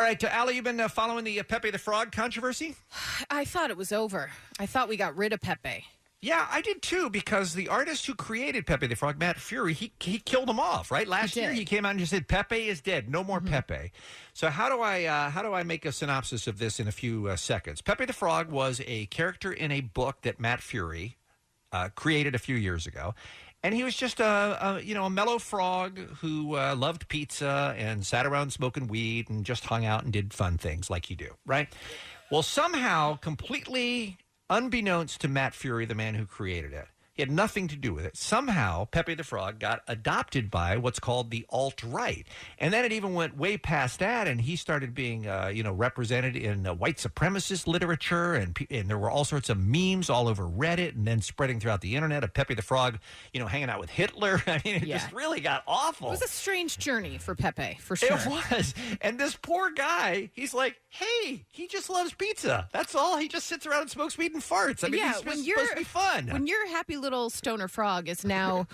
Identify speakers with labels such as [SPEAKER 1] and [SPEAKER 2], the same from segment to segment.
[SPEAKER 1] right, Allie, you've been following the Pepe the Frog controversy?
[SPEAKER 2] I thought it was over. I thought we got rid of Pepe.
[SPEAKER 1] Yeah, I did too, because the artist who created Pepe the Frog, Matt Fury, he killed him off, right? Last year he came out and just said, Pepe is dead. No more Pepe. So how do I make a synopsis of this in a few seconds? Pepe the Frog was a character in a book that Matt Fury created a few years ago. And he was just a mellow frog who loved pizza and sat around smoking weed and just hung out and did fun things like you do, right? Well, somehow, completely unbeknownst to Matt Fury, the man who created it, he had nothing to do with it. Somehow, Pepe the Frog got adopted by what's called the alt-right. And then it even went way past that, and he started being, represented in white supremacist literature, and there were all sorts of memes all over Reddit and then spreading throughout the internet of Pepe the Frog, hanging out with Hitler. I mean, it just really got awful.
[SPEAKER 2] It was a strange journey for Pepe, for sure.
[SPEAKER 1] It was. And this poor guy, he's like, hey, he just loves pizza. That's all. He just sits around and smokes weed and farts. I mean, he's supposed to be fun.
[SPEAKER 2] When your happy little stoner frog is now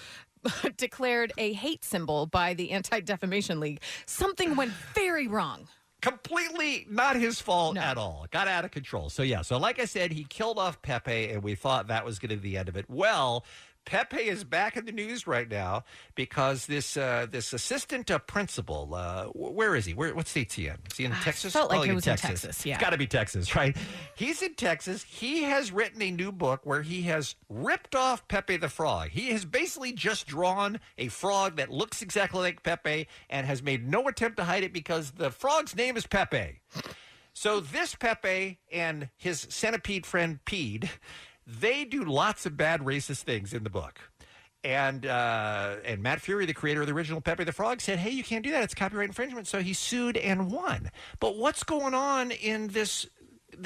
[SPEAKER 2] declared a hate symbol by the Anti-Defamation League, something went very wrong.
[SPEAKER 1] Completely not his fault at all. Got out of control. So like I said, he killed off Pepe, and we thought that was going to be the end of it. Well, Pepe is back in the news right now because this assistant principal, where is he? What state's he in? Is he in Texas?
[SPEAKER 2] Felt like it was in Texas, yeah.
[SPEAKER 1] It's got to be Texas, right? He's in Texas. He has written a new book where he has ripped off Pepe the Frog. He has basically just drawn a frog that looks exactly like Pepe and has made no attempt to hide it because the frog's name is Pepe. So this Pepe and his centipede friend Pede, they do lots of bad racist things in the book. And Matt Fury, the creator of the original Pepe the Frog, said, hey, you can't do that. It's copyright infringement. So he sued and won. But what's going on in this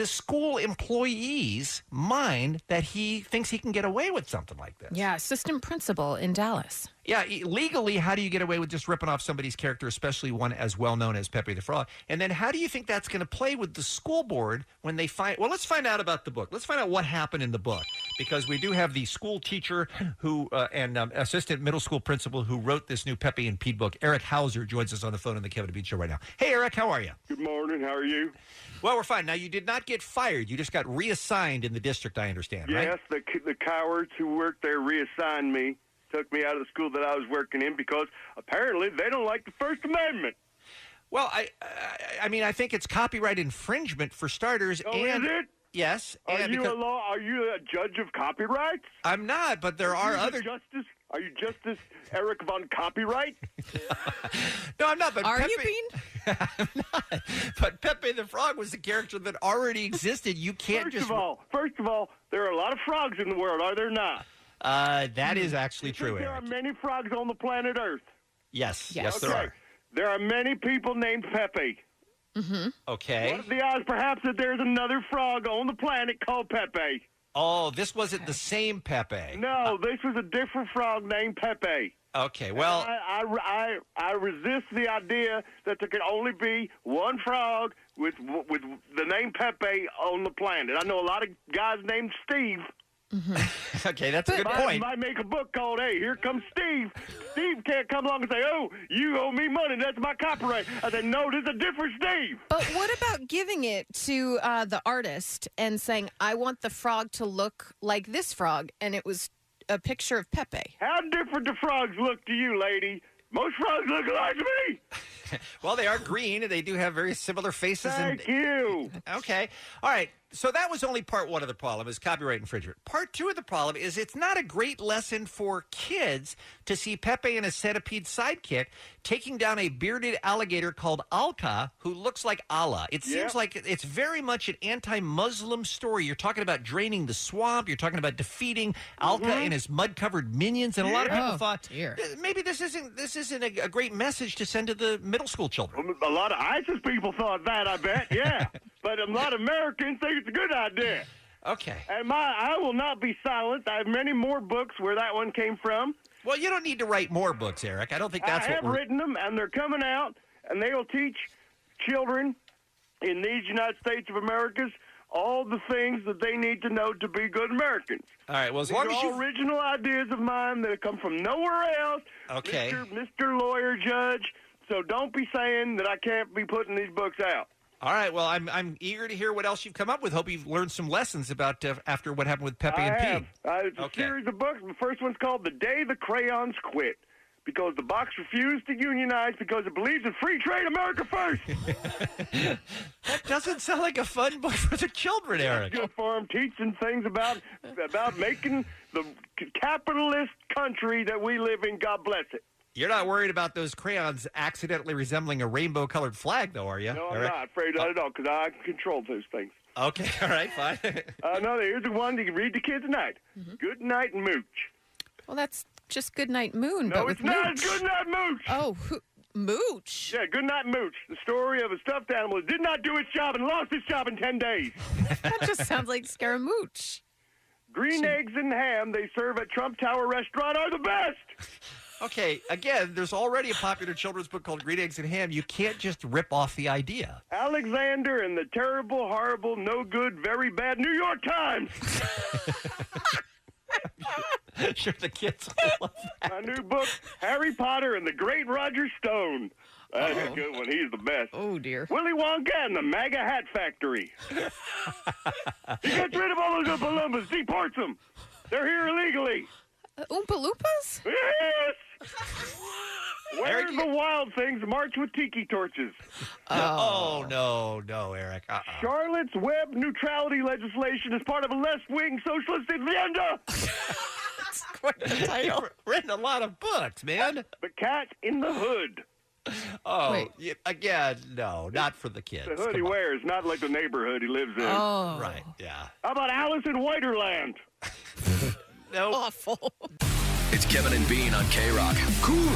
[SPEAKER 1] school employee's mind that he thinks he can get away with something like this?
[SPEAKER 2] Yeah, assistant principal in Dallas.
[SPEAKER 1] Yeah, legally, how do you get away with just ripping off somebody's character, especially one as well-known as Pepe the Frog? And then how do you think that's going to play with the school board when they find... Well, let's find out about the book. Let's find out what happened in the book, because we do have the school teacher who and assistant middle school principal who wrote this new Pepe and Pete book. Eric Hauser joins us on the phone on the Kevin and Pete Show right now. Hey, Eric, how are you?
[SPEAKER 3] Good morning. How are you?
[SPEAKER 1] Well, we're fine. Now, you did not get fired. You just got reassigned in the district, I understand, right?
[SPEAKER 3] Yes, the cowards who worked there reassigned me, took me out of the school that I was working in because apparently they don't like the First Amendment.
[SPEAKER 1] Well, I mean, I think it's copyright infringement for starters.
[SPEAKER 3] Oh,
[SPEAKER 1] and
[SPEAKER 3] is it?
[SPEAKER 1] Yes.
[SPEAKER 3] Are you a judge of copyrights?
[SPEAKER 1] I'm not, but there are other...
[SPEAKER 3] Are you Justice Eric von Copyright?
[SPEAKER 1] No, I'm not. But
[SPEAKER 2] Are
[SPEAKER 1] Pepe,
[SPEAKER 2] you, Bean?
[SPEAKER 1] I'm not. But Pepe the Frog was a character that already existed. You can't
[SPEAKER 3] First of all, there are a lot of frogs in the world, are there not?
[SPEAKER 1] That is actually true,
[SPEAKER 3] There
[SPEAKER 1] Eric.
[SPEAKER 3] are many frogs on the planet Earth.
[SPEAKER 1] Yes,
[SPEAKER 2] Yes.
[SPEAKER 1] yes, there
[SPEAKER 3] Okay.
[SPEAKER 1] are.
[SPEAKER 3] There are many people named Pepe.
[SPEAKER 2] Mm-hmm.
[SPEAKER 1] Okay.
[SPEAKER 3] What are the odds, perhaps, that there's another frog on the planet called Pepe?
[SPEAKER 1] Oh, this wasn't the same Pepe.
[SPEAKER 3] No, this was a different frog named Pepe.
[SPEAKER 1] Okay, well...
[SPEAKER 3] I resist the idea that there could only be one frog with the name Pepe on the planet. I know a lot of guys named Steve.
[SPEAKER 2] Mm-hmm.
[SPEAKER 1] Okay, that's a good point.
[SPEAKER 3] I might make a book called, Hey, Here Comes Steve. Steve can't come along and say, oh, you owe me money, that's my copyright. I said, no, this is a different Steve.
[SPEAKER 2] But what about giving it to the artist and saying, I want the frog to look like this frog, and it was a picture of Pepe?
[SPEAKER 3] How different do frogs look to you, lady? Most frogs look alike to me.
[SPEAKER 1] Well, they are green, and they do have very similar faces.
[SPEAKER 3] Thank you.
[SPEAKER 1] Okay. All right. So that was only part one of the problem, is copyright infringement. Part two of the problem is it's not a great lesson for kids to see Pepe and his centipede sidekick taking down a bearded alligator called Alka, who looks like Allah. It seems like it's very much an anti-Muslim story. You're talking about draining the swamp. You're talking about defeating Alka and his mud-covered minions. And a lot of people thought, maybe this isn't a great message to send to the middle school children.
[SPEAKER 3] A lot of ISIS people thought that, I bet, yeah. But a lot of Americans think it's a good idea.
[SPEAKER 1] Okay.
[SPEAKER 3] And I will not be silent. I have many more books where that one came from.
[SPEAKER 1] Well, you don't need to write more books, Eric. I don't think that's
[SPEAKER 3] I have written them, and they're coming out, and they will teach children in these United States of America all the things that they need to know to be good Americans.
[SPEAKER 1] All right, well, as
[SPEAKER 3] These
[SPEAKER 1] long
[SPEAKER 3] are
[SPEAKER 1] as
[SPEAKER 3] all
[SPEAKER 1] you...
[SPEAKER 3] original ideas of mine that have come from nowhere else.
[SPEAKER 1] Okay.
[SPEAKER 3] Mr. Lawyer Judge, so don't be saying that I can't be putting these books out.
[SPEAKER 1] All right. Well, I'm eager to hear what else you've come up with. Hope you've learned some lessons about after what happened with Pepe and Pete.
[SPEAKER 3] It's a series of books. The first one's called "The Day the Crayons Quit," because the box refused to unionize because it believes in free trade, America first.
[SPEAKER 1] That doesn't sound like a fun book for the children, Eric.
[SPEAKER 3] Good for them, teaching things about making the capitalist country that we live in. God bless it.
[SPEAKER 1] You're not worried about those crayons accidentally resembling a rainbow-colored flag, though, are you?
[SPEAKER 3] No, I'm
[SPEAKER 1] Eric?
[SPEAKER 3] not afraid of that at all, because I control those things.
[SPEAKER 1] Okay, all right, fine.
[SPEAKER 3] No, here's the one you can read to kids tonight. Good Night Mooch.
[SPEAKER 2] Well, that's just Good Night Moon,
[SPEAKER 3] No,
[SPEAKER 2] but
[SPEAKER 3] it's
[SPEAKER 2] with
[SPEAKER 3] not.
[SPEAKER 2] Mooch.
[SPEAKER 3] It's Good Night Mooch.
[SPEAKER 2] Oh, Mooch.
[SPEAKER 3] Yeah, Good Night Mooch. The story of a stuffed animal that did not do its job and lost its job in 10 days.
[SPEAKER 2] That just sounds like Scaramouche.
[SPEAKER 3] Green eggs and ham they serve at Trump Tower Restaurant are the best.
[SPEAKER 1] Okay, again, there's already a popular children's book called Green Eggs and Ham. You can't just rip off the idea.
[SPEAKER 3] Alexander and the terrible, horrible, no good, very bad New York Times.
[SPEAKER 1] Sure, the kids will love that.
[SPEAKER 3] My new book, Harry Potter and the Great Roger Stone. That's a good one. He's the best.
[SPEAKER 2] Oh, dear.
[SPEAKER 3] Willy Wonka and the MAGA Hat Factory. He gets rid of all those Oompa Loompas, deports them. They're here illegally.
[SPEAKER 2] Oompa Loompas?
[SPEAKER 3] Yes! Where
[SPEAKER 1] Eric,
[SPEAKER 3] the wild things march with tiki torches.
[SPEAKER 1] Oh, no, Eric.
[SPEAKER 3] Charlotte's Web neutrality legislation is part of a left-wing socialist agenda.
[SPEAKER 2] That's quite the title.
[SPEAKER 1] You've written a lot of books, man.
[SPEAKER 3] The Cat in the Hood.
[SPEAKER 1] Oh,
[SPEAKER 2] Wait.
[SPEAKER 1] Again, no, not for the kids.
[SPEAKER 3] The hood he
[SPEAKER 1] Come on.
[SPEAKER 3] wears, not like the neighborhood he lives in.
[SPEAKER 2] Oh.
[SPEAKER 1] Right, yeah.
[SPEAKER 3] How about Alice in Whiterland?
[SPEAKER 1] No.
[SPEAKER 2] Awful.
[SPEAKER 4] It's Kevin and Bean on K-Rock. Cool.